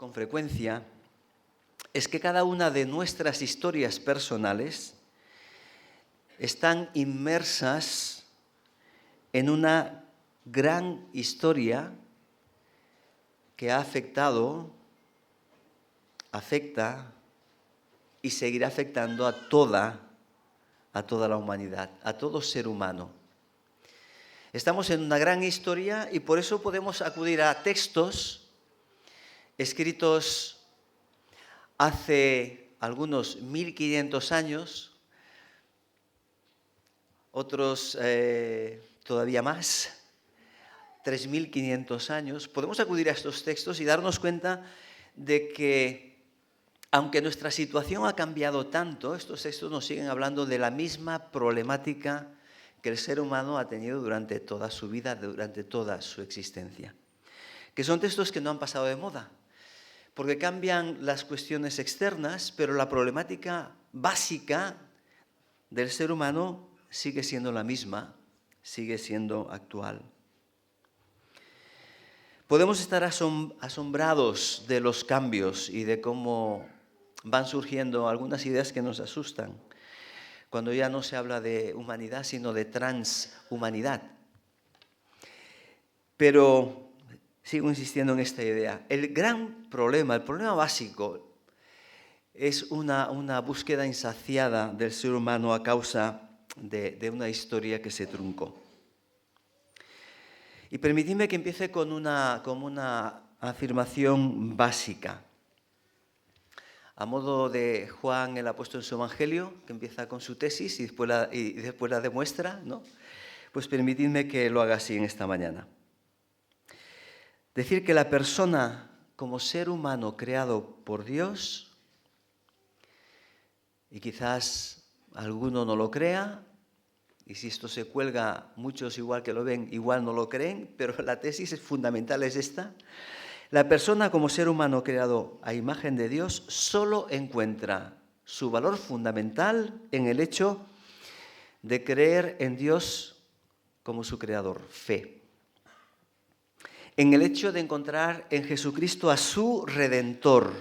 con frecuencia es que cada una de nuestras historias personales están inmersas en una gran historia que ha afectado, afecta y seguirá afectando a toda la humanidad, a todo ser humano. Estamos en una gran historia y por eso podemos acudir a textos escritos hace algunos 1500 años, otros todavía más, 3500 años. Podemos acudir a estos textos y darnos cuenta de que, aunque nuestra situación ha cambiado tanto, estos textos nos siguen hablando de la misma problemática que el ser humano ha tenido durante toda su vida, durante toda su existencia. Que son textos que no han pasado de moda, porque cambian las cuestiones externas, pero la problemática básica del ser humano sigue siendo la misma, sigue siendo actual. Podemos estar asombrados de los cambios y de cómo van surgiendo algunas ideas que nos asustan, cuando ya no se habla de humanidad, sino de transhumanidad. Pero sigo insistiendo en esta idea. El gran problema, el problema básico, es una búsqueda insaciada del ser humano a causa de una historia que se truncó. Y permitidme que empiece con una afirmación básica. A modo de Juan el apóstol en su Evangelio, que empieza con su tesis y después la demuestra, ¿no? Pues permitidme que lo haga así en esta mañana. Decir que la persona como ser humano creado por Dios, y quizás alguno no lo crea, y si esto se cuelga, muchos igual que lo ven, igual no lo creen, pero la tesis fundamental es esta. La persona como ser humano creado a imagen de Dios solo encuentra su valor fundamental en el hecho de creer en Dios como su creador, fe. En el hecho de encontrar en Jesucristo a su Redentor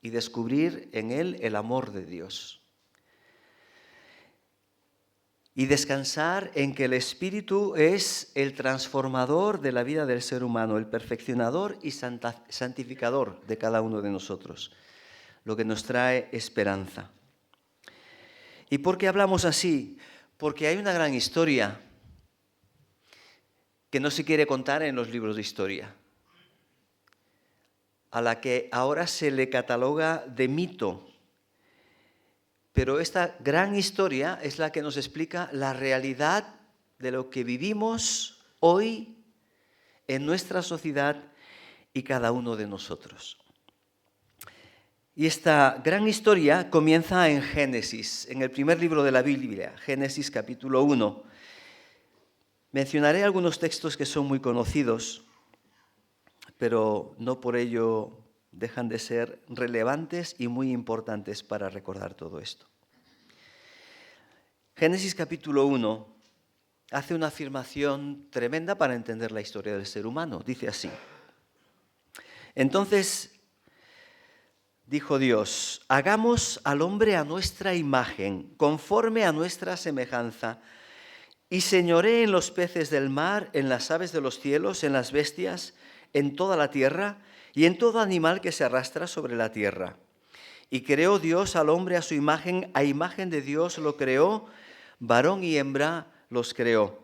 y descubrir en Él el amor de Dios. Y descansar en que el Espíritu es el transformador de la vida del ser humano, el perfeccionador y santificador de cada uno de nosotros, lo que nos trae esperanza. ¿Y por qué hablamos así? Porque hay una gran historia que no se quiere contar en los libros de historia, a la que ahora se le cataloga de mito. Pero esta gran historia es la que nos explica la realidad de lo que vivimos hoy en nuestra sociedad y cada uno de nosotros. Y esta gran historia comienza en Génesis, en el primer libro de la Biblia, Génesis capítulo 1. Mencionaré algunos textos que son muy conocidos, pero no por ello dejan de ser relevantes y muy importantes para recordar todo esto. Génesis capítulo 1 hace una afirmación tremenda para entender la historia del ser humano. Dice así: entonces dijo Dios, hagamos al hombre a nuestra imagen, conforme a nuestra semejanza, y señoree en los peces del mar, en las aves de los cielos, en las bestias, en toda la tierra y en todo animal que se arrastra sobre la tierra. Y creó Dios al hombre a su imagen de Dios lo creó, varón y hembra los creó.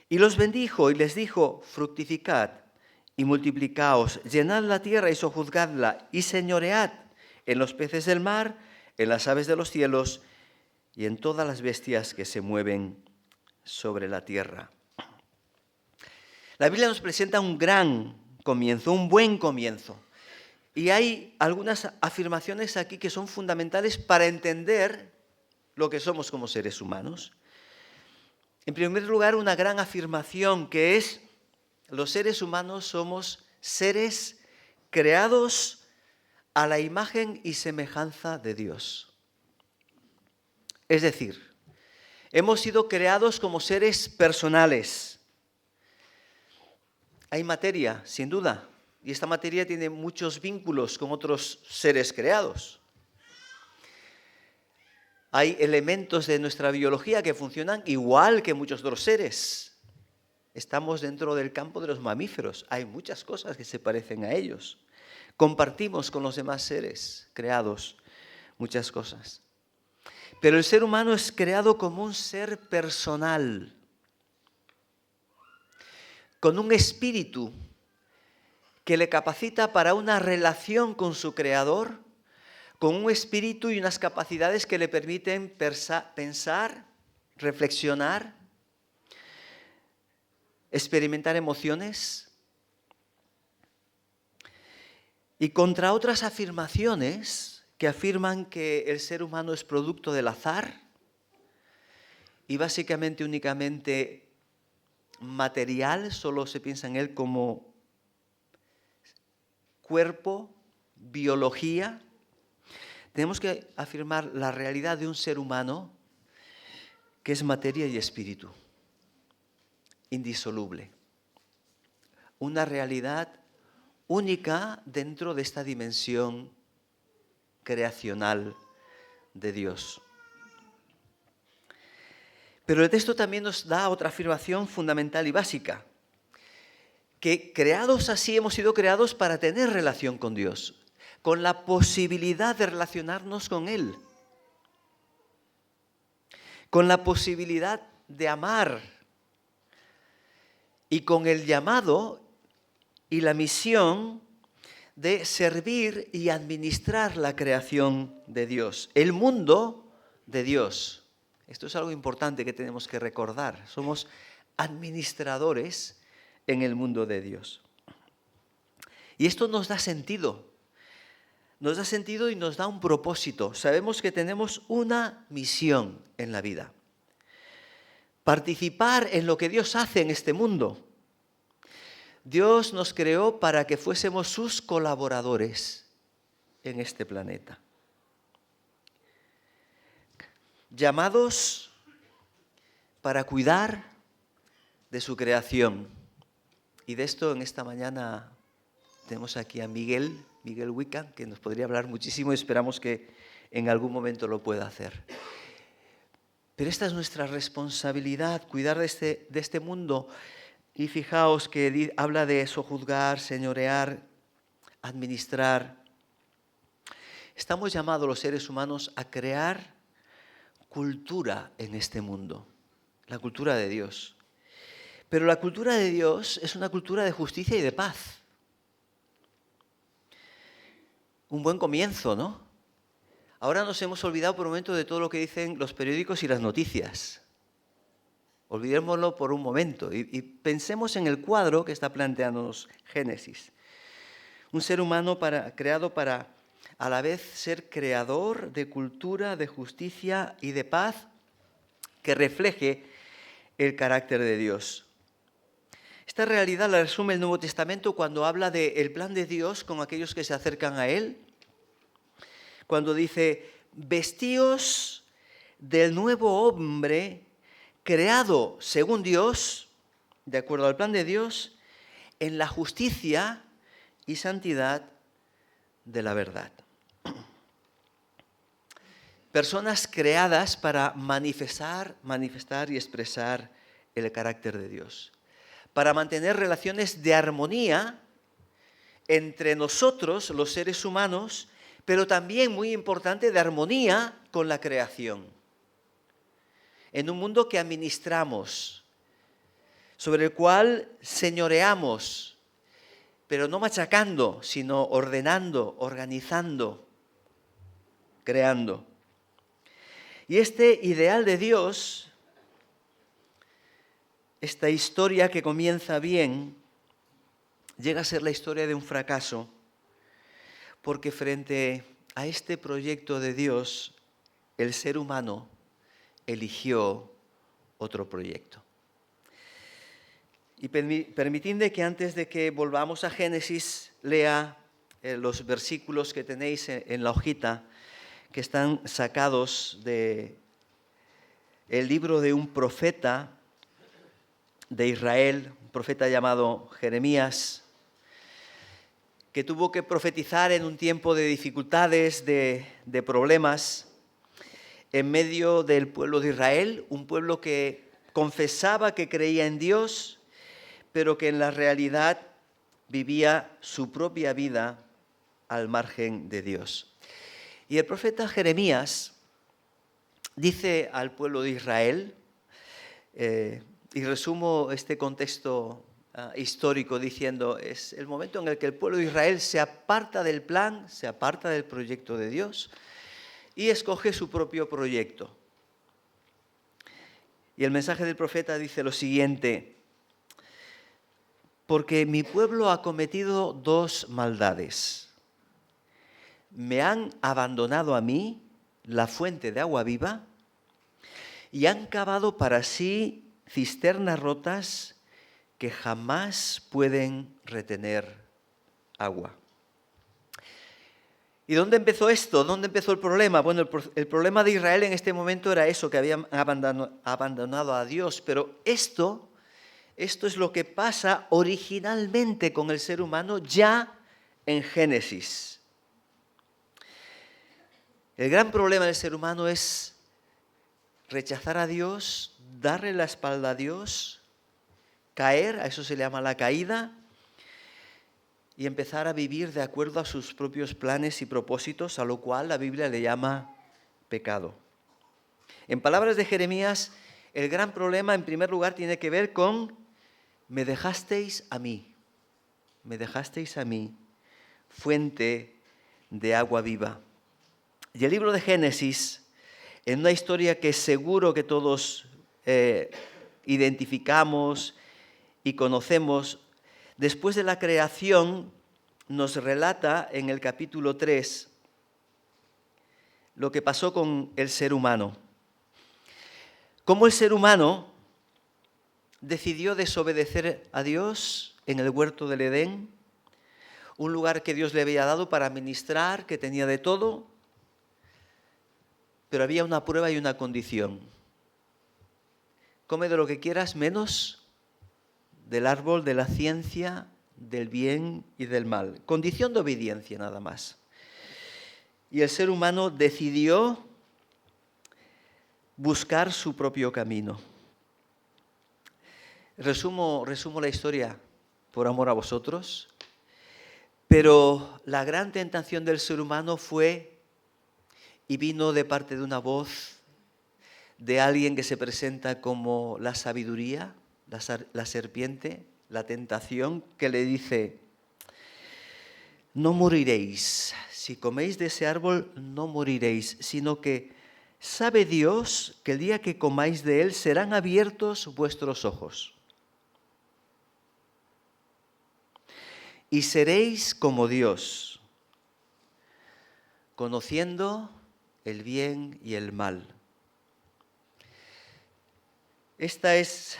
Y los bendijo y les dijo, fructificad y multiplicaos, llenad la tierra y sojuzgadla, y señoread en los peces del mar, en las aves de los cielos y en todas las bestias que se mueven sobre la tierra. La Biblia nos presenta un gran comienzo, un buen comienzo. Y hay algunas afirmaciones aquí que son fundamentales para entender lo que somos como seres humanos. En primer lugar, una gran afirmación que es: los seres humanos somos seres creados a la imagen y semejanza de Dios. Es decir, hemos sido creados como seres personales. Hay materia, sin duda, y esta materia tiene muchos vínculos con otros seres creados. Hay elementos de nuestra biología que funcionan igual que muchos otros seres. Estamos dentro del campo de los mamíferos. Hay muchas cosas que se parecen a ellos. Compartimos con los demás seres creados muchas cosas. Pero el ser humano es creado como un ser personal, con un espíritu que le capacita para una relación con su Creador, con un espíritu y unas capacidades que le permiten pensar, reflexionar, experimentar emociones. Y contra otras afirmaciones que afirman que el ser humano es producto del azar y básicamente únicamente material, solo se piensa en él como cuerpo, biología, tenemos que afirmar la realidad de un ser humano que es materia y espíritu, indisoluble. Una realidad única dentro de esta dimensión creacional de Dios. Pero el texto también nos da otra afirmación fundamental y básica, que creados así hemos sido creados para tener relación con Dios, con la posibilidad de relacionarnos con Él, con la posibilidad de amar y con el llamado y la misión de servir y administrar la creación de Dios, el mundo de Dios. Esto es algo importante que tenemos que recordar. Somos administradores en el mundo de Dios. Y esto nos da sentido. Nos da sentido y nos da un propósito. Sabemos que tenemos una misión en la vida. Participar en lo que Dios hace en este mundo. Dios nos creó para que fuésemos sus colaboradores en este planeta. Llamados para cuidar de su creación. Y de esto en esta mañana tenemos aquí a Miguel Wiccan, que nos podría hablar muchísimo y esperamos que en algún momento lo pueda hacer. Pero esta es nuestra responsabilidad, cuidar de este mundo. Y fijaos que habla de sojuzgar, señorear, administrar. Estamos llamados los seres humanos a crear cultura en este mundo, la cultura de Dios. Pero la cultura de Dios es una cultura de justicia y de paz. Un buen comienzo, ¿no? Ahora nos hemos olvidado por un momento de todo lo que dicen los periódicos y las noticias. Olvidémoslo por un momento y pensemos en el cuadro que está planteándonos Génesis. Un ser humano creado para a la vez ser creador de cultura, de justicia y de paz que refleje el carácter de Dios. Esta realidad la resume el Nuevo Testamento cuando habla del plan de Dios con aquellos que se acercan a Él. Cuando dice, vestíos del nuevo hombre creado según Dios, de acuerdo al plan de Dios, en la justicia y santidad de la verdad. Personas creadas para manifestar y expresar el carácter de Dios. Para mantener relaciones de armonía entre nosotros, los seres humanos, pero también, muy importante, de armonía con la creación. En un mundo que administramos, sobre el cual señoreamos, pero no machacando, sino ordenando, organizando, creando. Y este ideal de Dios, esta historia que comienza bien, llega a ser la historia de un fracaso, porque frente a este proyecto de Dios, el ser humano eligió otro proyecto. Y permitidme que antes de que volvamos a Génesis, lea los versículos que tenéis en la hojita, que están sacados del libro de un profeta de Israel, un profeta llamado Jeremías, que tuvo que profetizar en un tiempo de dificultades, de problemas, en medio del pueblo de Israel, un pueblo que confesaba que creía en Dios, pero que en la realidad vivía su propia vida al margen de Dios. Y el profeta Jeremías dice al pueblo de Israel, y resumo este contexto histórico diciendo, es el momento en el que el pueblo de Israel se aparta del plan, se aparta del proyecto de Dios y escoge su propio proyecto. Y el mensaje del profeta dice lo siguiente: porque mi pueblo ha cometido dos maldades. Me han abandonado a mí, la fuente de agua viva, y han cavado para sí cisternas rotas que jamás pueden retener agua. ¿Y dónde empezó esto? ¿Dónde empezó el problema? Bueno, el problema de Israel en este momento era eso, que habían abandonado a Dios, pero esto es lo que pasa originalmente con el ser humano ya en Génesis. El gran problema del ser humano es rechazar a Dios, darle la espalda a Dios, caer, a eso se le llama la caída, y empezar a vivir de acuerdo a sus propios planes y propósitos, a lo cual la Biblia le llama pecado. En palabras de Jeremías, el gran problema en primer lugar tiene que ver con me dejasteis a mí, fuente de agua viva. Y el libro de Génesis, en una historia que seguro que todos identificamos y conocemos, después de la creación nos relata en el capítulo 3 lo que pasó con el ser humano. Cómo el ser humano decidió desobedecer a Dios en el huerto del Edén, un lugar que Dios le había dado para ministrar, que tenía de todo, pero había una prueba y una condición. Come de lo que quieras menos del árbol de la ciencia, del bien y del mal. Condición de obediencia nada más. Y el ser humano decidió buscar su propio camino. Resumo la historia por amor a vosotros, pero la gran tentación del ser humano fue y vino de parte de una voz de alguien que se presenta como la sabiduría, la serpiente, la tentación, que le dice: no moriréis, si coméis de ese árbol no moriréis, sino que sabe Dios que el día que comáis de él serán abiertos vuestros ojos. Y seréis como Dios, conociendo el bien y el mal. Esta es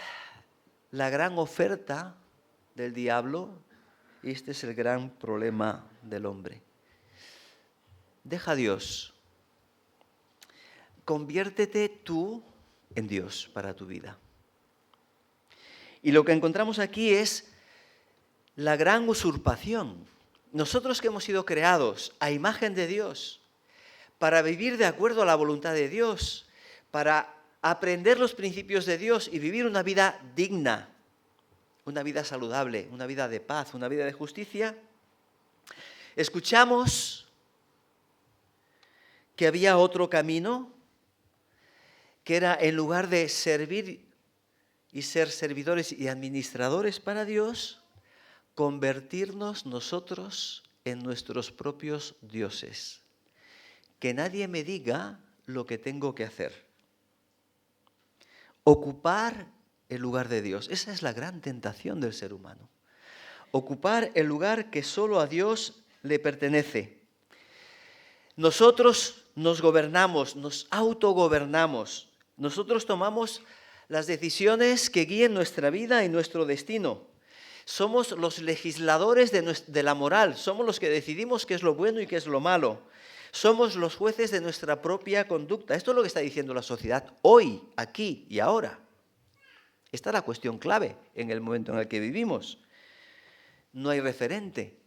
la gran oferta del diablo y este es el gran problema del hombre. Deja a Dios. Conviértete tú en Dios para tu vida. Y lo que encontramos aquí es la gran usurpación. Nosotros que hemos sido creados a imagen de Dios, para vivir de acuerdo a la voluntad de Dios, para aprender los principios de Dios y vivir una vida digna, una vida saludable, una vida de paz, una vida de justicia, escuchamos que había otro camino, que era en lugar de servir y ser servidores y administradores para Dios, convertirnos nosotros en nuestros propios dioses. Que nadie me diga lo que tengo que hacer. Ocupar el lugar de Dios. Esa es la gran tentación del ser humano. Ocupar el lugar que solo a Dios le pertenece. Nosotros nos gobernamos, nos autogobernamos. Nosotros tomamos las decisiones que guíen nuestra vida y nuestro destino. Somos los legisladores de la moral, somos los que decidimos qué es lo bueno y qué es lo malo. Somos los jueces de nuestra propia conducta. Esto es lo que está diciendo la sociedad hoy, aquí y ahora. Esta es la cuestión clave en el momento en el que vivimos. No hay referente.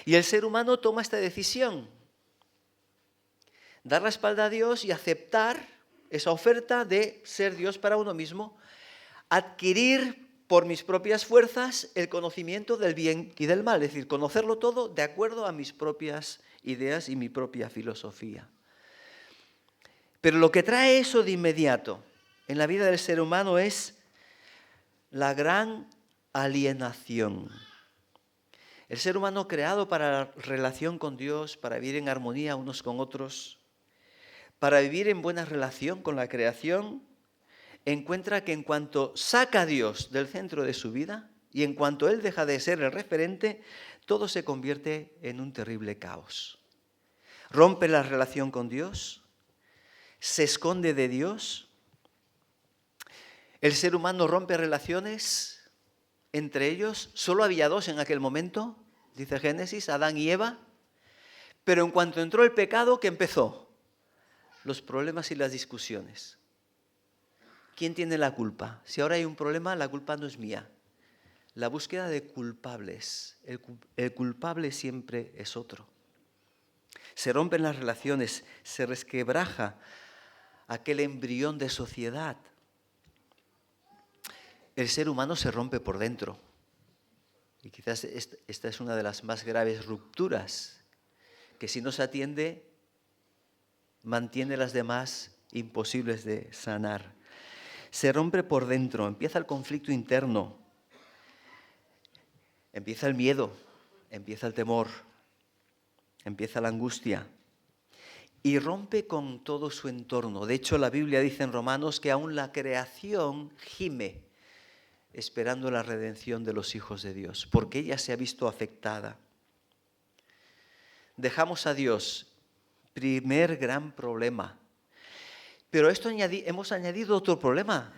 Y el ser humano toma esta decisión, dar la espalda a Dios y aceptar esa oferta de ser Dios para uno mismo, adquirir por mis propias fuerzas el conocimiento del bien y del mal, es decir, conocerlo todo de acuerdo a mis propias ideas y mi propia filosofía. Pero lo que trae eso de inmediato en la vida del ser humano es la gran alienación. El ser humano creado para la relación con Dios, para vivir en armonía unos con otros, para vivir en buena relación con la creación, encuentra que en cuanto saca a Dios del centro de su vida y en cuanto Él deja de ser el referente, todo se convierte en un terrible caos. Rompe la relación con Dios, se esconde de Dios. El ser humano rompe relaciones entre ellos. Solo había dos en aquel momento, dice Génesis, Adán y Eva. Pero en cuanto entró el pecado, ¿qué empezó? Los problemas y las discusiones. ¿Quién tiene la culpa? Si ahora hay un problema, la culpa no es mía. La búsqueda de culpables. El culpable siempre es otro. Se rompen las relaciones, se resquebraja aquel embrión de sociedad. El ser humano se rompe por dentro. Y quizás esta es una de las más graves rupturas, que si no se atiende, mantiene las demás imposibles de sanar. Se rompe por dentro, empieza el conflicto interno, empieza el miedo, empieza el temor, empieza la angustia y rompe con todo su entorno. De hecho, la Biblia dice en Romanos que aún la creación gime esperando la redención de los hijos de Dios, porque ella se ha visto afectada. Dejamos a Dios, primer gran problema. Pero esto hemos añadido otro problema,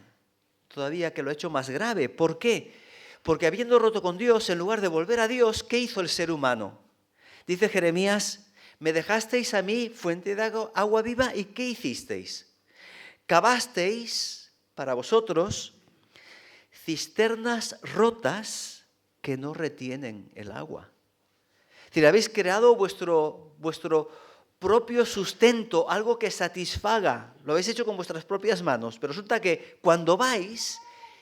todavía que lo ha hecho más grave. ¿Por qué? Porque habiendo roto con Dios, en lugar de volver a Dios, ¿qué hizo el ser humano? Dice Jeremías, me dejasteis a mí fuente de agua viva, ¿y qué hicisteis? Cavasteis para vosotros cisternas rotas que no retienen el agua. Es decir, habéis creado vuestro propio sustento, algo que satisfaga. Lo habéis hecho con vuestras propias manos, pero resulta que cuando vais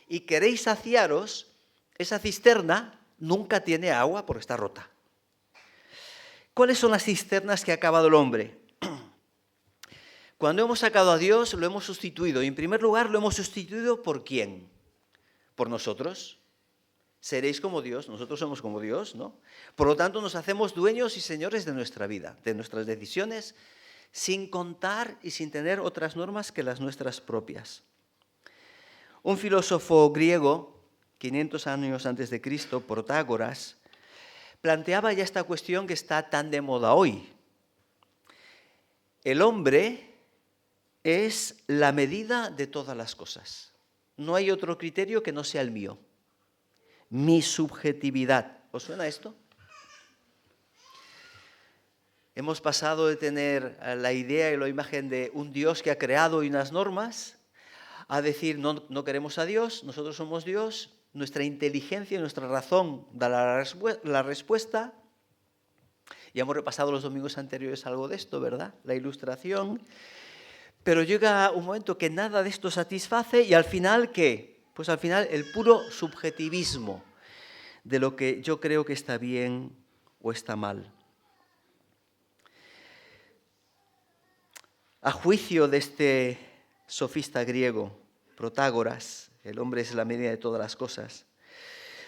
y queréis saciaros, esa cisterna nunca tiene agua porque está rota. ¿Cuáles son las cisternas que ha acabado el hombre? Cuando hemos sacado a Dios, lo hemos sustituido. Y en primer lugar, lo hemos sustituido ¿por quién? Por nosotros. Seréis como Dios, nosotros somos como Dios, ¿no? Por lo tanto, nos hacemos dueños y señores de nuestra vida, de nuestras decisiones, sin contar y sin tener otras normas que las nuestras propias. Un filósofo griego, 500 años antes de Cristo, Protágoras, planteaba ya esta cuestión que está tan de moda hoy. El hombre es la medida de todas las cosas. No hay otro criterio que no sea el mío. Mi subjetividad. ¿Os suena esto? Hemos pasado de tener la idea y la imagen de un Dios que ha creado y unas normas a decir no queremos a Dios, nosotros somos Dios, nuestra inteligencia y nuestra razón da la respuesta. Ya hemos repasado los domingos anteriores algo de esto, ¿verdad? La ilustración. Pero llega un momento que nada de esto satisface y al final, ¿qué? Pues al final el puro subjetivismo de lo que yo creo que está bien o está mal. A juicio de este sofista griego, Protágoras, el hombre es la medida de todas las cosas,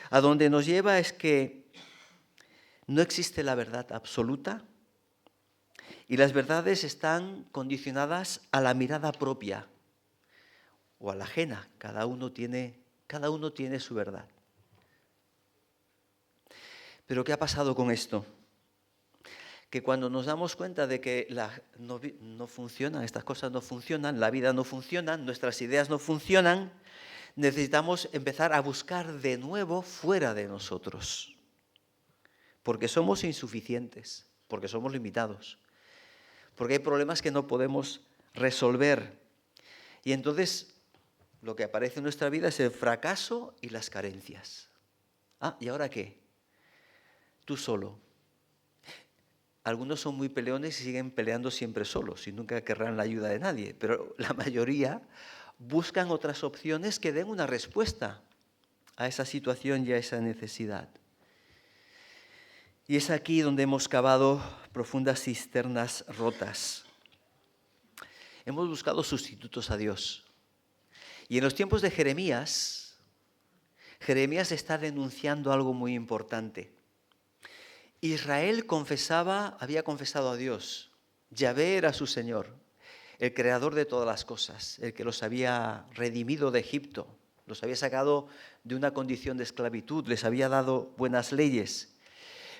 a donde nos lleva es que no existe la verdad absoluta y las verdades están condicionadas a la mirada propia o a la ajena. Cada uno tiene su verdad. Pero ¿qué ha pasado con esto? Que cuando nos damos cuenta de que no funcionan, estas cosas no funcionan, la vida no funciona, nuestras ideas no funcionan, necesitamos empezar a buscar de nuevo fuera de nosotros. Porque somos insuficientes, porque somos limitados, porque hay problemas que no podemos resolver. Y entonces lo que aparece en nuestra vida es el fracaso y las carencias. ¿Y ahora qué? Tú solo. Algunos son muy peleones y siguen peleando siempre solos y nunca querrán la ayuda de nadie, pero la mayoría buscan otras opciones que den una respuesta a esa situación y a esa necesidad. Y es aquí donde hemos cavado profundas cisternas rotas. Hemos buscado sustitutos a Dios. Y en los tiempos de Jeremías, Jeremías está denunciando algo muy importante. Israel había confesado a Dios. Yahvé era su Señor, el creador de todas las cosas, el que los había redimido de Egipto, los había sacado de una condición de esclavitud, les había dado buenas leyes.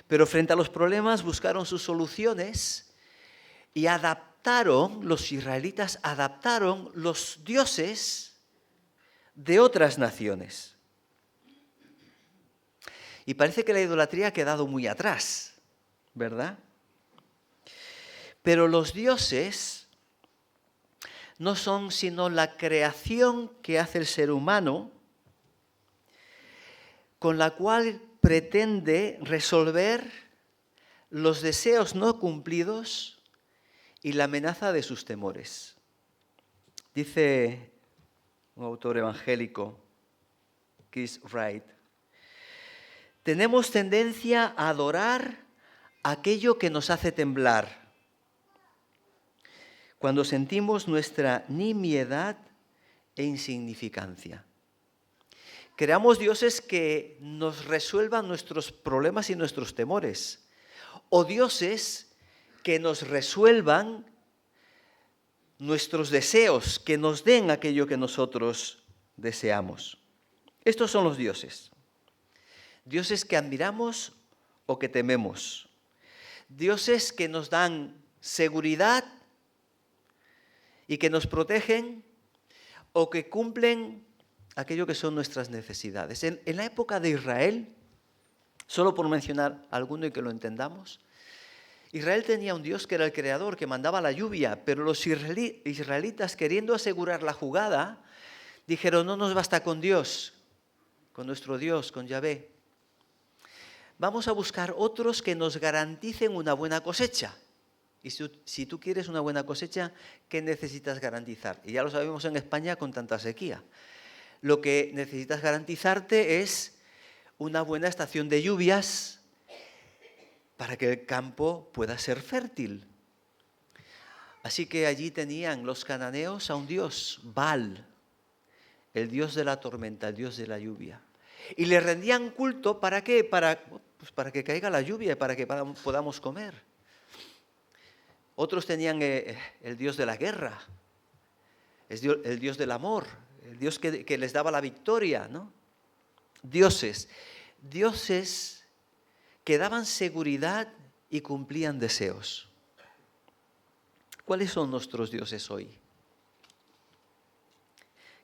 Pero frente a los problemas buscaron sus soluciones y los israelitas adaptaron los dioses de otras naciones. Y parece que la idolatría ha quedado muy atrás, ¿verdad? Pero los dioses no son sino la creación que hace el ser humano, con la cual pretende resolver los deseos no cumplidos y la amenaza de sus temores. Dice un autor evangélico, Chris Wright, tenemos tendencia a adorar aquello que nos hace temblar. Cuando sentimos nuestra nimiedad e insignificancia. Creamos dioses que nos resuelvan nuestros problemas y nuestros temores. O dioses que nos resuelvan nuestros deseos, que nos den aquello que nosotros deseamos. Estos son los dioses. Dioses que admiramos o que tememos. Dioses que nos dan seguridad y que nos protegen o que cumplen aquello que son nuestras necesidades. En la época de Israel, solo por mencionar alguno y que lo entendamos, Israel tenía un Dios que era el creador, que mandaba la lluvia, pero los israelitas, queriendo asegurar la jugada, dijeron, no nos basta con Dios, con nuestro Dios, con Yahvé. Vamos a buscar otros que nos garanticen una buena cosecha. Y si tú quieres una buena cosecha, ¿qué necesitas garantizar? Y ya lo sabemos en España con tanta sequía. Lo que necesitas garantizarte es una buena estación de lluvias para que el campo pueda ser fértil. Así que allí tenían los cananeos a un dios, Baal, el dios de la tormenta, el dios de la lluvia. Y le rendían culto, ¿para qué? Para que caiga la lluvia y para que podamos comer. Otros tenían el dios de la guerra, el dios del amor, el dios que les daba la victoria, ¿no? Dioses que daban seguridad y cumplían deseos. ¿Cuáles son nuestros dioses hoy?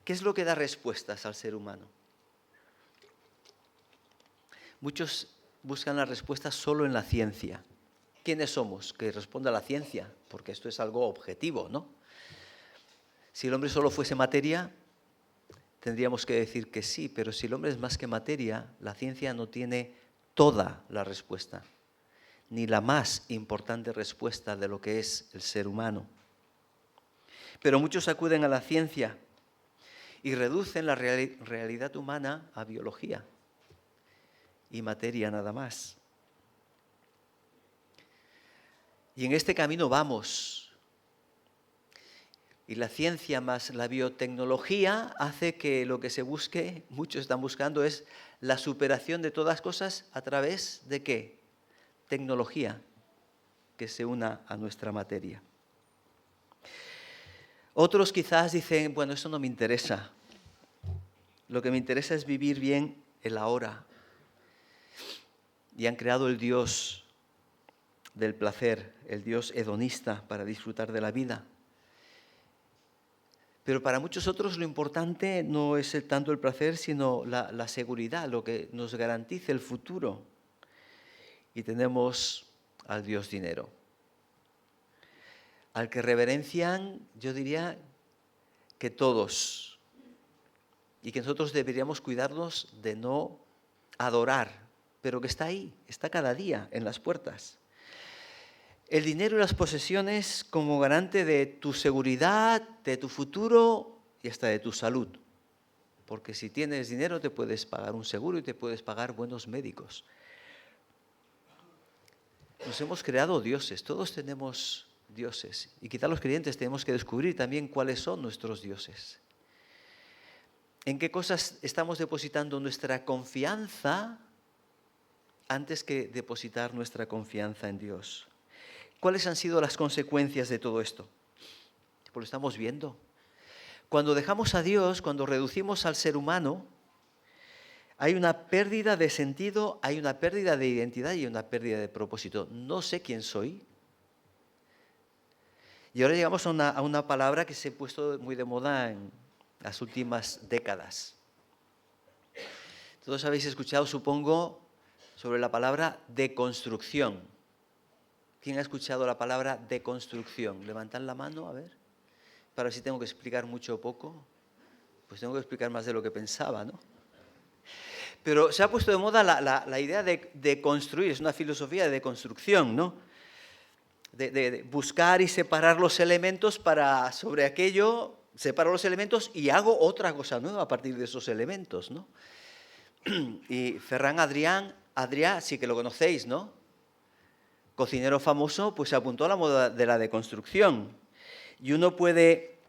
¿Qué es lo que da respuestas al ser humano? Muchos buscan las respuestas solo en la ciencia. ¿Quiénes somos? Que responda la ciencia, porque esto es algo objetivo, ¿no? Si el hombre solo fuese materia, tendríamos que decir que sí, pero si el hombre es más que materia, la ciencia no tiene toda la respuesta, ni la más importante respuesta de lo que es el ser humano. Pero muchos acuden a la ciencia y reducen la realidad humana a biología y materia nada más. Y en este camino vamos. Y la ciencia más la biotecnología hace que lo que se busque, muchos están buscando, es la superación de todas cosas a través de ¿qué? Tecnología que se una a nuestra materia. Otros quizás dicen, bueno, eso no me interesa. Lo que me interesa es vivir bien el ahora. Y han creado el Dios del placer, el Dios hedonista para disfrutar de la vida. Pero para muchos otros lo importante no es tanto el placer, sino la seguridad, lo que nos garantice el futuro. Y tenemos al Dios dinero, al que reverencian, yo diría, que todos. Y que nosotros deberíamos cuidarnos de no adorar, pero que está ahí, está cada día en las puertas. el dinero y las posesiones como garante de tu seguridad, de tu futuro y hasta de tu salud. Porque si tienes dinero te puedes pagar un seguro y te puedes pagar buenos médicos. Nos hemos creado dioses, todos tenemos dioses. Y quizá los creyentes tenemos que descubrir también cuáles son nuestros dioses. ¿En qué cosas estamos depositando nuestra confianza antes que depositar nuestra confianza en Dios? ¿Cuáles han sido las consecuencias de todo esto? Pues lo estamos viendo. Cuando dejamos a Dios, cuando reducimos al ser humano, hay una pérdida de sentido, hay una pérdida de identidad y una pérdida de propósito. No sé quién soy. Y ahora llegamos a una palabra que se ha puesto muy de moda en las últimas décadas. Todos habéis escuchado, supongo, sobre la palabra deconstrucción. ¿Quién ha escuchado la palabra deconstrucción? Levantad la mano, a ver. Para ver si tengo que explicar mucho o poco. Pues tengo que explicar más de lo que pensaba, ¿no? Pero se ha puesto de moda la idea de construir, es una filosofía de deconstrucción, ¿no? De buscar y separar los elementos para, sobre aquello, separo los elementos y hago otra cosa nueva a partir de esos elementos, ¿no? Y Ferran Adrià, sí que lo conocéis, ¿no? Cocinero famoso, pues se apuntó a la moda de la deconstrucción. Y uno puede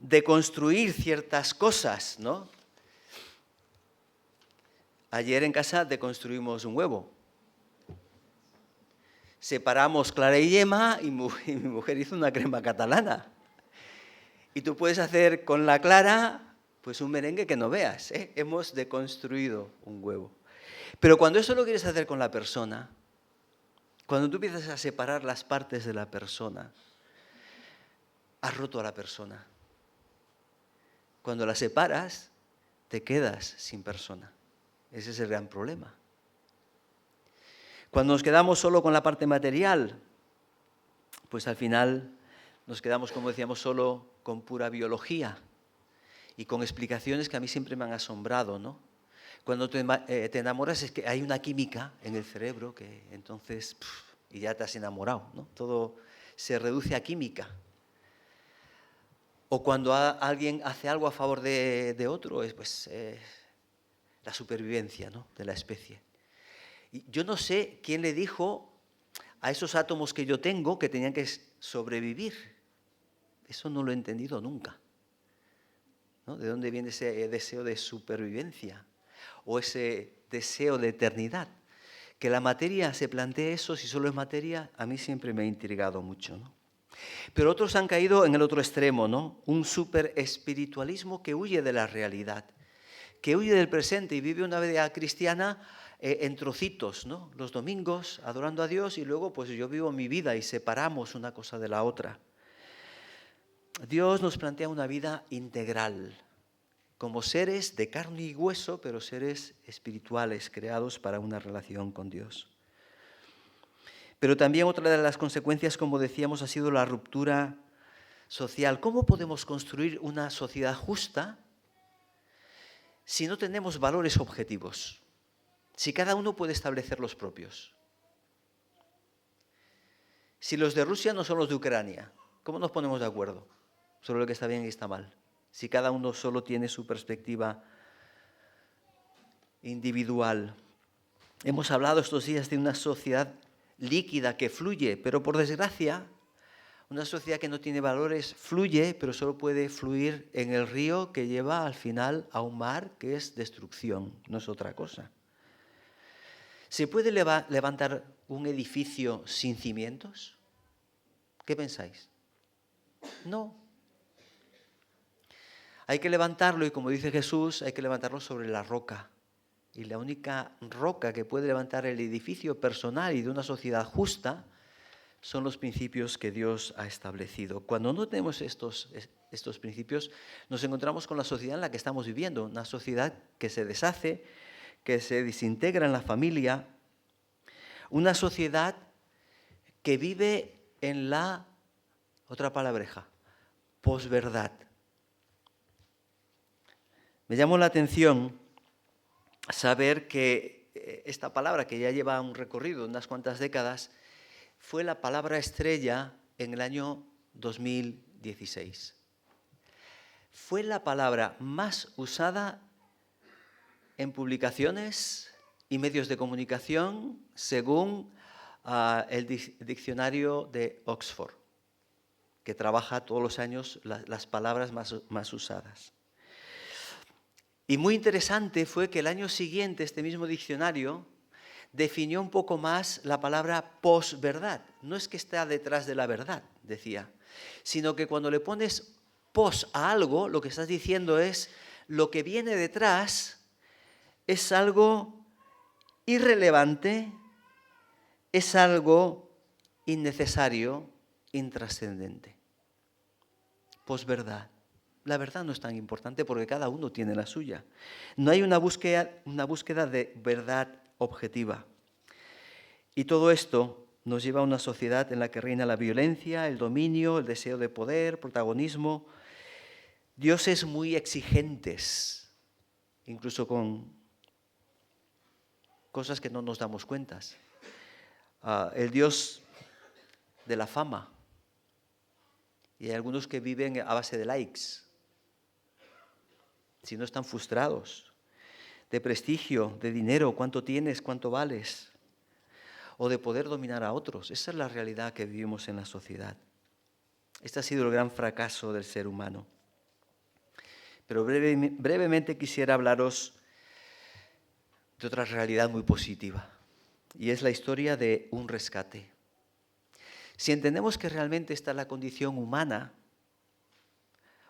deconstruir ciertas cosas, ¿no? Ayer en casa deconstruimos un huevo. Separamos clara y yema y mi mujer hizo una crema catalana. Y tú puedes hacer con la clara pues un merengue que no veas, ¿eh? Hemos deconstruido un huevo. Pero cuando eso lo quieres hacer con la persona, cuando tú empiezas a separar las partes de la persona, has roto a la persona. Cuando la separas, te quedas sin persona. Ese es el gran problema. Cuando nos quedamos solo con la parte material, pues al final nos quedamos, como decíamos, solo con pura biología y con explicaciones que a mí siempre me han asombrado, ¿no? Cuando te enamoras es que hay una química en el cerebro que entonces, y ya te has enamorado, ¿no? Todo se reduce a química. O cuando alguien hace algo a favor de otro, es pues la supervivencia, ¿no?, de la especie. Y yo no sé quién le dijo a esos átomos que yo tengo que tenían que sobrevivir. Eso no lo he entendido nunca, ¿no? ¿De dónde viene ese deseo de supervivencia o ese deseo de eternidad? Que la materia se plantee eso, si solo es materia, a mí siempre me ha intrigado mucho, ¿no? Pero otros han caído en el otro extremo, ¿no? Un superespiritualismo que huye de la realidad, que huye del presente y vive una vida cristiana en trocitos, ¿no? Los domingos adorando a Dios y luego pues yo vivo mi vida y separamos una cosa de la otra. Dios nos plantea una vida integral, como seres de carne y hueso, pero seres espirituales creados para una relación con Dios. Pero también otra de las consecuencias, como decíamos, ha sido la ruptura social. ¿Cómo podemos construir una sociedad justa si no tenemos valores objetivos? Si cada uno puede establecer los propios. Si los de Rusia no son los de Ucrania, ¿cómo nos ponemos de acuerdo sobre lo que está bien y está mal? Si cada uno solo tiene su perspectiva individual. Hemos hablado estos días de una sociedad líquida que fluye, pero por desgracia, una sociedad que no tiene valores fluye, pero solo puede fluir en el río que lleva al final a un mar que es destrucción, no es otra cosa. ¿Se puede levantar un edificio sin cimientos? ¿Qué pensáis? No. Hay que levantarlo y, como dice Jesús, hay que levantarlo sobre la roca. Y la única roca que puede levantar el edificio personal y de una sociedad justa son los principios que Dios ha establecido. Cuando no tenemos estos principios, nos encontramos con la sociedad en la que estamos viviendo, una sociedad que se deshace, que se desintegra en la familia, una sociedad que vive en la, otra palabreja, posverdad. Me llamó la atención saber que esta palabra, que ya lleva un recorrido de unas cuantas décadas, fue la palabra estrella en el año 2016. Fue la palabra más usada en publicaciones y medios de comunicación según el diccionario de Oxford, que trabaja todos los años las palabras más usadas. Y muy interesante fue que el año siguiente este mismo diccionario definió un poco más la palabra posverdad. No es que está detrás de la verdad, decía, sino que cuando le pones pos a algo, lo que estás diciendo es lo que viene detrás es algo irrelevante, es algo innecesario, intrascendente. Posverdad. La verdad no es tan importante porque cada uno tiene la suya. No hay una búsqueda de verdad objetiva. Y todo esto nos lleva a una sociedad en la que reina la violencia, el dominio, el deseo de poder, protagonismo. Dioses muy exigentes, incluso con cosas que no nos damos cuenta. El Dios de la fama. Y hay algunos que viven a base de likes. Si no están frustrados. De prestigio, de dinero, cuánto tienes, cuánto vales. O de poder dominar a otros. Esa es la realidad que vivimos en la sociedad. Este ha sido el gran fracaso del ser humano. Pero brevemente quisiera hablaros de otra realidad muy positiva. Y es la historia de un rescate. Si entendemos que realmente esta es la condición humana,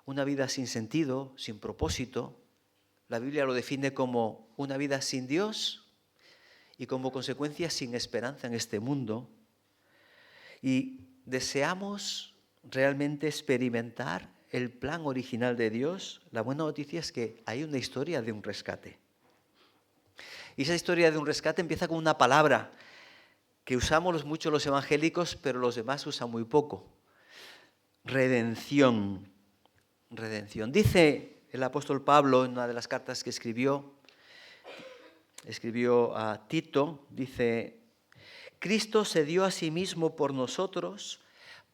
una vida sin sentido, sin propósito, la Biblia lo define como una vida sin Dios y como consecuencia sin esperanza en este mundo, y deseamos realmente experimentar el plan original de Dios, la buena noticia es que hay una historia de un rescate. Y esa historia de un rescate empieza con una palabra que usamos mucho los evangélicos, pero los demás usan muy poco. Redención. Redención. Dice el apóstol Pablo en una de las cartas que escribió a Tito, dice: Cristo se dio a sí mismo por nosotros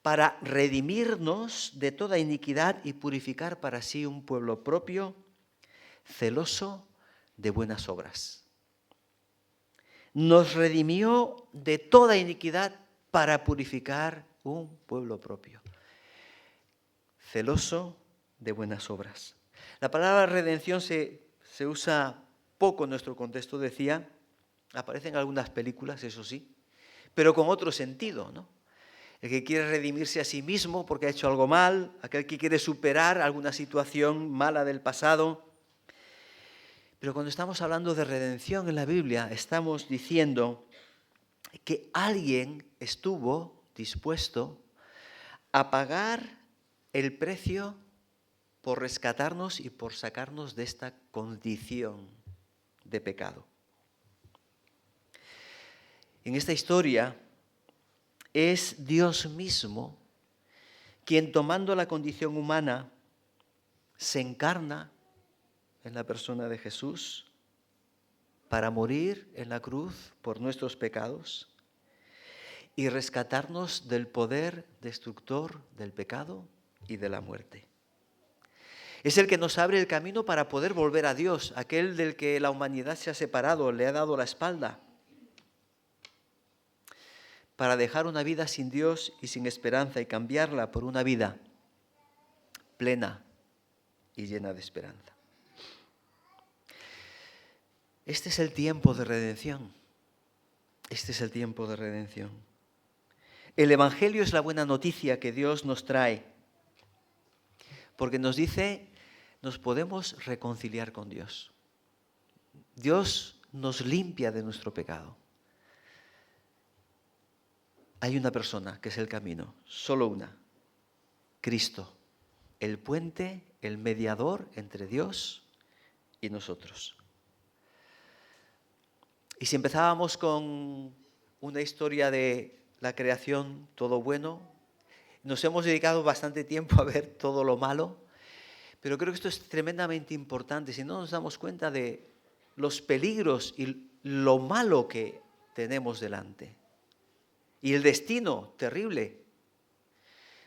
para redimirnos de toda iniquidad y purificar para sí un pueblo propio, celoso de buenas obras. Nos redimió de toda iniquidad para purificar un pueblo propio, celoso de buenas obras. La palabra redención se usa poco en nuestro contexto, decía, aparece en algunas películas, eso sí, pero con otro sentido, ¿no? El que quiere redimirse a sí mismo porque ha hecho algo mal, aquel que quiere superar alguna situación mala del pasado. Pero cuando estamos hablando de redención en la Biblia, estamos diciendo que alguien estuvo dispuesto a pagar el precio por rescatarnos y por sacarnos de esta condición de pecado. En esta historia es Dios mismo quien, tomando la condición humana, se encarna en la persona de Jesús para morir en la cruz por nuestros pecados y rescatarnos del poder destructor del pecado y de la muerte. Es el que nos abre el camino para poder volver a Dios, aquel del que la humanidad se ha separado, le ha dado la espalda, para dejar una vida sin Dios y sin esperanza y cambiarla por una vida plena y llena de esperanza. Este es el tiempo de redención. Este es el tiempo de redención. El Evangelio es la buena noticia que Dios nos trae, porque nos dice, nos podemos reconciliar con Dios. Dios nos limpia de nuestro pecado. Hay una persona que es el camino, solo una, Cristo, el puente, el mediador entre Dios y nosotros. Y si empezábamos con una historia de la creación, todo bueno, nos hemos dedicado bastante tiempo a ver todo lo malo, pero creo que esto es tremendamente importante. Si no nos damos cuenta de los peligros y lo malo que tenemos delante. Y el destino, terrible.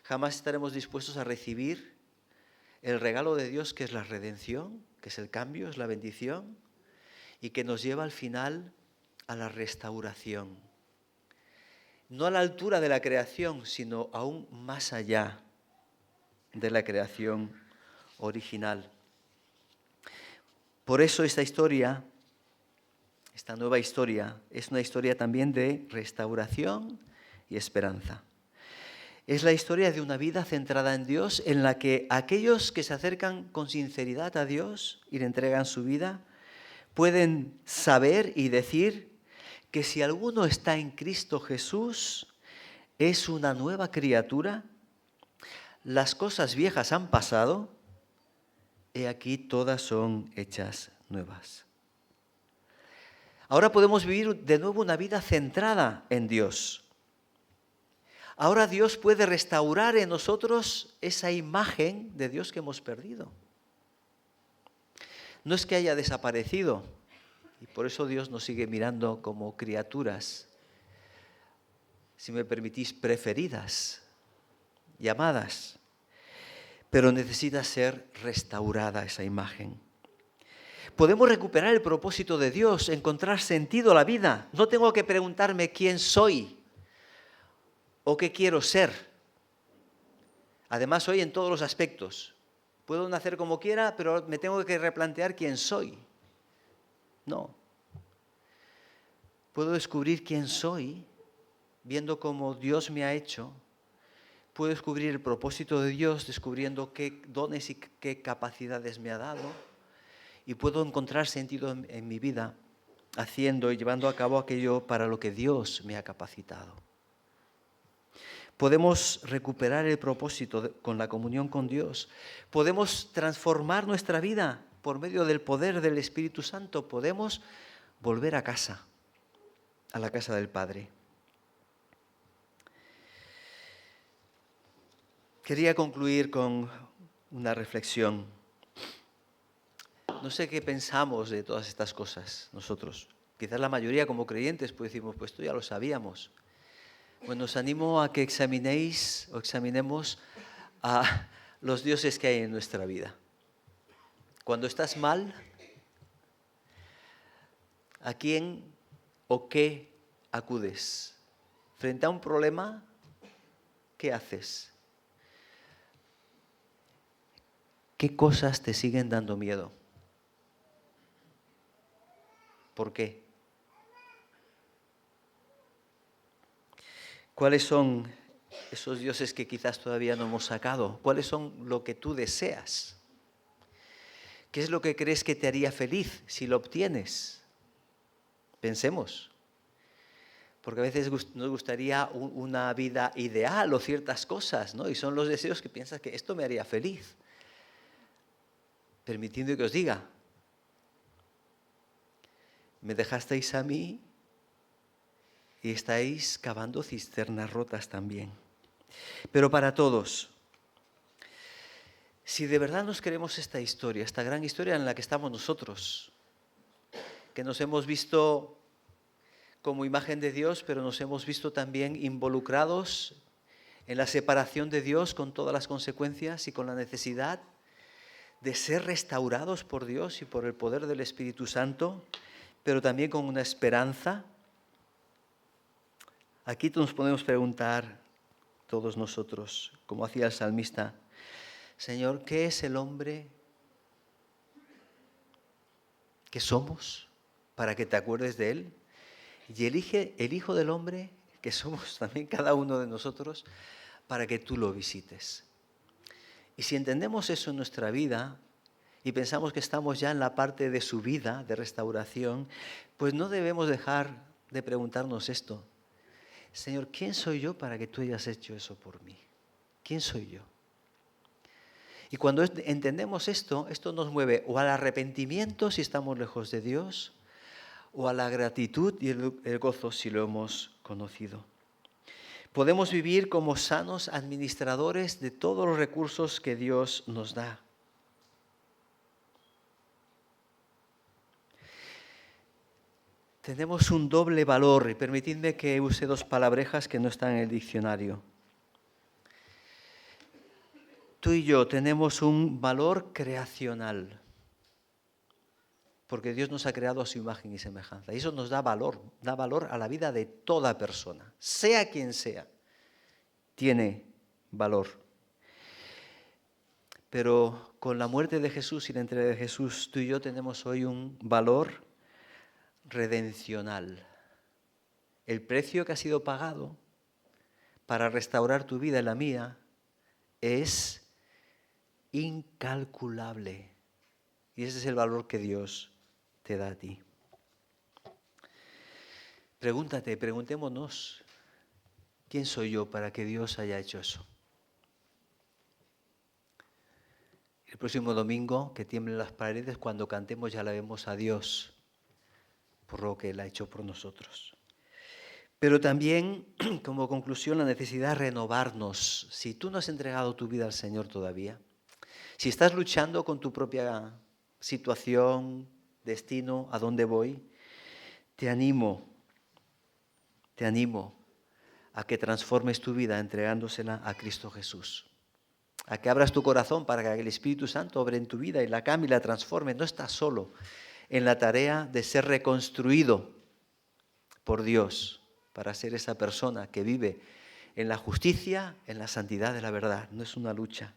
Jamás estaremos dispuestos a recibir el regalo de Dios, que es la redención, que es el cambio, es la bendición, y que nos lleva al final a la restauración. No a la altura de la creación, sino aún más allá de la creación original. Por eso esta historia, esta nueva historia, es una historia también de restauración y esperanza. Es la historia de una vida centrada en Dios, en la que aquellos que se acercan con sinceridad a Dios y le entregan su vida, pueden saber y decir que si alguno está en Cristo Jesús, es una nueva criatura, las cosas viejas han pasado, he aquí todas son hechas nuevas. Ahora podemos vivir de nuevo una vida centrada en Dios. Ahora Dios puede restaurar en nosotros esa imagen de Dios que hemos perdido. No es que haya desaparecido, y por eso Dios nos sigue mirando como criaturas, si me permitís, preferidas, llamadas, pero necesita ser restaurada esa imagen. Podemos recuperar el propósito de Dios, encontrar sentido a la vida. No tengo que preguntarme quién soy o qué quiero ser. Además, soy en todos los aspectos. Puedo nacer como quiera, pero me tengo que replantear quién soy. No. Puedo descubrir quién soy viendo cómo Dios me ha hecho. Puedo descubrir el propósito de Dios descubriendo qué dones y qué capacidades me ha dado. Y puedo encontrar sentido en mi vida haciendo y llevando a cabo aquello para lo que Dios me ha capacitado. Podemos recuperar el propósito con la comunión con Dios. Podemos transformar nuestra vida por medio del poder del Espíritu Santo. Podemos volver a casa, a la casa del Padre. Quería concluir con una reflexión. No sé qué pensamos de todas estas cosas nosotros. Quizás la mayoría como creyentes pues decimos, pues esto ya lo sabíamos. Bueno, os animo a que examinemos a los dioses que hay en nuestra vida. Cuando estás mal, ¿a quién o qué acudes? Frente a un problema, ¿qué haces? ¿Qué cosas te siguen dando miedo? ¿Por qué? ¿Cuáles son esos dioses que quizás todavía no hemos sacado? ¿Cuáles son lo que tú deseas? ¿Qué es lo que crees que te haría feliz si lo obtienes? Pensemos. Porque a veces nos gustaría una vida ideal o ciertas cosas, ¿no? Y son los deseos que piensas que esto me haría feliz. Permitiendo que os diga, me dejasteis a mí y estáis cavando cisternas rotas también. Pero para todos, si de verdad nos queremos esta historia, esta gran historia en la que estamos nosotros, que nos hemos visto como imagen de Dios, pero nos hemos visto también involucrados en la separación de Dios con todas las consecuencias y con la necesidad de ser restaurados por Dios y por el poder del Espíritu Santo, pero también con una esperanza. Aquí nos podemos preguntar todos nosotros, como hacía el salmista, Señor, ¿qué es el hombre que somos para que te acuerdes de él? Y elige el Hijo del Hombre, que somos también cada uno de nosotros, para que tú lo visites. Y si entendemos eso en nuestra vida y pensamos que estamos ya en la parte de su vida, de restauración, pues no debemos dejar de preguntarnos esto. Señor, ¿quién soy yo para que tú hayas hecho eso por mí? ¿Quién soy yo? Y cuando entendemos esto, esto nos mueve o al arrepentimiento si estamos lejos de Dios, o a la gratitud y el gozo si lo hemos conocido. Podemos vivir como sanos administradores de todos los recursos que Dios nos da. tenemos un doble valor, y permitidme que use dos palabrejas que no están en el diccionario. Tú y yo tenemos un valor creacional, porque Dios nos ha creado a su imagen y semejanza. Y eso nos da valor a la vida de toda persona, sea quien sea, tiene valor. Pero con la muerte de Jesús y la entrega de Jesús, tú y yo tenemos hoy un valor redencional. El precio que ha sido pagado para restaurar tu vida y la mía es incalculable. Y ese es el valor que Dios te da a ti. Preguntémonos, ¿quién soy yo para que Dios haya hecho eso? El próximo domingo, que tiemblen las paredes, cuando cantemos ya alabemos a Dios por lo que Él ha hecho por nosotros. Pero también, como conclusión, la necesidad de renovarnos. Si tú no has entregado tu vida al Señor todavía, si estás luchando con tu propia situación, destino, a dónde voy, te animo a que transformes tu vida entregándosela a Cristo Jesús. A que abras tu corazón para que el Espíritu Santo obre en tu vida y la cambie y la transforme. No estás solo en la tarea de ser reconstruido por Dios para ser esa persona que vive en la justicia, en la santidad de la verdad. No es una lucha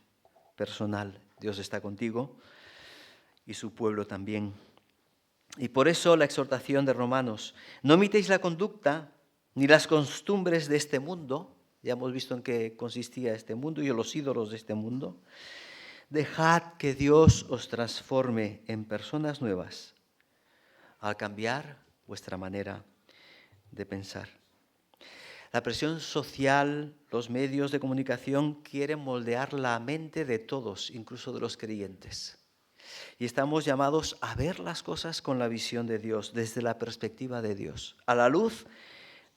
personal. Dios está contigo y su pueblo también. Y por eso la exhortación de Romanos: no imitéis la conducta ni las costumbres de este mundo. Ya hemos visto en qué consistía este mundo y los ídolos de este mundo. Dejad que Dios os transforme en personas nuevas al cambiar vuestra manera de pensar. La presión social, los medios de comunicación quieren moldear la mente de todos, incluso de los creyentes. Y estamos llamados a ver las cosas con la visión de Dios, desde la perspectiva de Dios, a la luz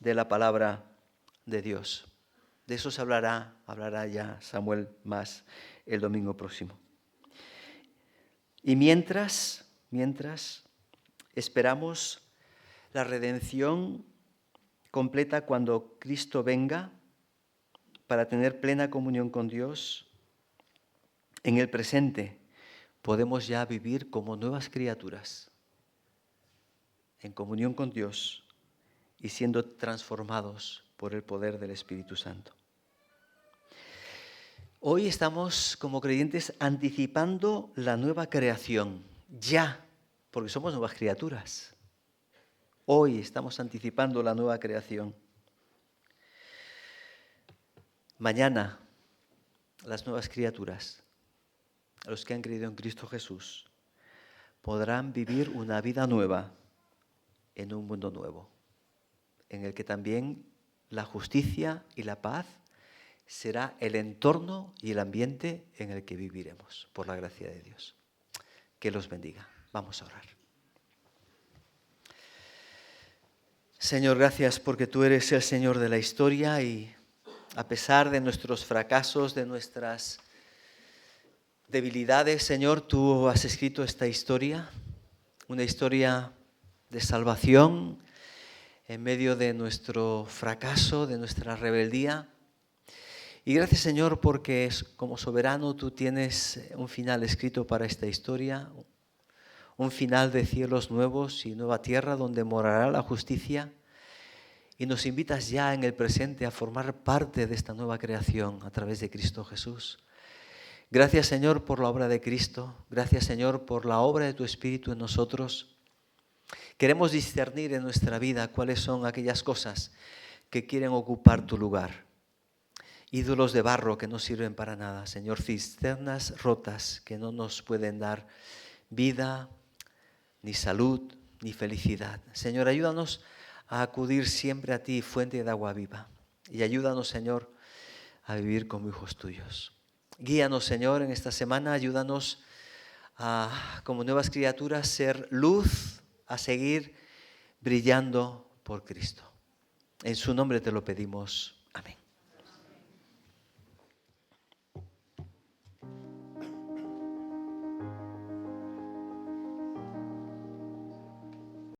de la palabra de Dios. De eso se hablará ya Samuel más el domingo próximo. Y mientras esperamos la redención completa cuando Cristo venga para tener plena comunión con Dios, en el presente podemos ya vivir como nuevas criaturas, en comunión con Dios y siendo transformados por el poder del Espíritu Santo. Hoy estamos como creyentes anticipando la nueva creación, ya, porque somos nuevas criaturas. Hoy estamos anticipando la nueva creación. Mañana, las nuevas criaturas, los que han creído en Cristo Jesús, podrán vivir una vida nueva en un mundo nuevo, en el que también la justicia y la paz será el entorno y el ambiente en el que viviremos, por la gracia de Dios. Que los bendiga. Vamos a orar. Señor, gracias porque tú eres el Señor de la historia y a pesar de nuestros fracasos, de nuestras debilidades, Señor, tú has escrito esta historia, una historia de salvación en medio de nuestro fracaso, de nuestra rebeldía. Y gracias, Señor, porque como soberano tú tienes un final escrito para esta historia, un final de cielos nuevos y nueva tierra donde morará la justicia. Y nos invitas ya en el presente a formar parte de esta nueva creación a través de Cristo Jesús. Gracias, Señor, por la obra de Cristo. Gracias, Señor, por la obra de tu Espíritu en nosotros. Queremos discernir en nuestra vida cuáles son aquellas cosas que quieren ocupar tu lugar. Ídolos de barro que no sirven para nada, Señor, cisternas rotas que no nos pueden dar vida, ni salud, ni felicidad. Señor, ayúdanos a acudir siempre a ti, fuente de agua viva. Y ayúdanos, Señor, a vivir como hijos tuyos. Guíanos, Señor, en esta semana. Ayúdanos a, como nuevas criaturas, ser luz, a seguir brillando por Cristo. En su nombre te lo pedimos. Amén.